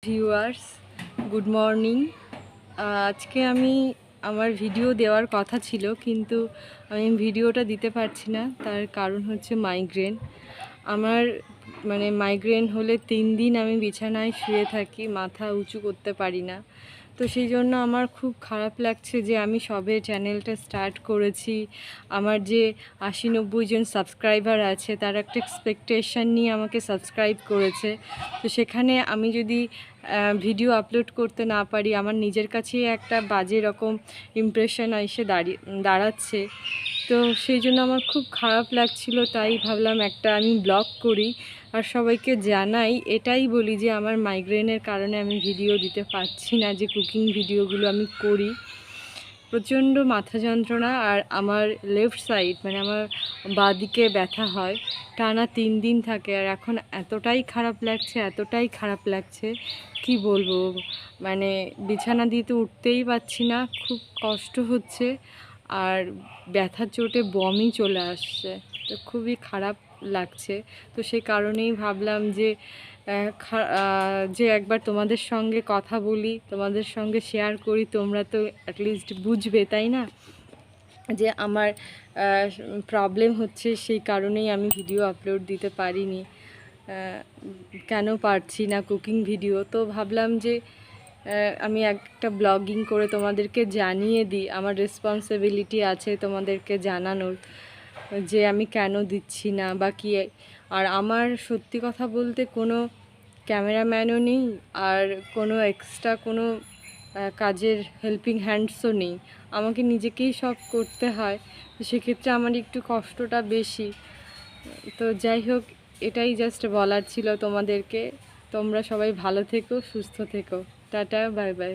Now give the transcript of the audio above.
Viewers, good morning. আজকে আমি আমার ভিডিও দেওয়ার কথা ছিল, কিন্তু আমি ভিডিওটা দিতে পারছি না। তার কারণ হচ্ছে মাইগ্রেন। আমার মাইগ্রেন হলে 3 দিন আমি বিছানায় শুয়ে থাকি, মাথা উঁচু করতে পারি না। তো সেই জন্য আমার খুব খারাপ লাগছে যে আমি সবে চ্যানেলটা স্টার্ট করেছি। আমার যে 80-90 জন সাবস্ক্রাইবার আছে, তার একটা এক্সপেকটেশন নিয়ে আমাকে সাবস্ক্রাইব করেছে। তো সেখানে আমি যদি ভিডিও আপলোড করতে না পারি, আমার নিজের কাছেই একটা বাজে রকম ইমপ্রেশন এসে দাঁড়াচ্ছে। তো সেই জন্য আমার খুব খারাপ লাগছিল, তাই ভাবলাম একটা আমি ব্লগ করি আর সবাইকে জানাই। এটাই বলি যে আমার মাইগ্রেনের কারণে আমি ভিডিও দিতে পারছি না, যে কুকিং ভিডিওগুলো আমি করি। প্রচণ্ড মাথা যন্ত্রণা, আর আমার লেফট সাইড আমার বাঁদিকে ব্যথা হয়, টানা 3 দিন থাকে। আর এখন এতটাই খারাপ লাগছে কি বলবো। বিছানা দিয়ে তো উঠতেই পারছি না, খুব কষ্ট হচ্ছে, আর ব্যথার চোটে বমি চলে আসছে। তো খুবই খারাপ লাগছে। তো সেই কারণেই ভাবলাম যে একবার তোমাদের সঙ্গে কথা বলি, তোমাদের সঙ্গে শেয়ার করি। তোমরা তো অ্যাটলিস্ট বুঝবে, তাই না, যে আমার প্রবলেম হচ্ছে। সেই কারণেই আমি ভিডিও আপলোড দিতে পারিনি। কেন পারছি না কুকিং ভিডিও? তো ভাবলাম যে আমি একটা ব্লগিং করে তোমাদেরকে জানিয়ে দিই। আমার রেসপন্সিবিলিটি আছে তোমাদেরকে জানানোর, যে আমি কেন দিচ্ছি না বা কী। আর আমার সত্যি কথা বলতে কোনো ক্যামেরাম্যানও নেই, আর কোনো এক্সট্রা কোনো কাজের হেল্পিং হ্যান্ডসও নেই। আমাকে নিজেকেই সব করতে হয়। তো সেক্ষেত্রে আমার একটু কষ্টটা বেশি। তো যাই হোক, এটাই জাস্ট বলার ছিল তোমাদেরকে। তোমরা সবাই ভালো থেকো, সুস্থ থেকো। Tata, bye bye.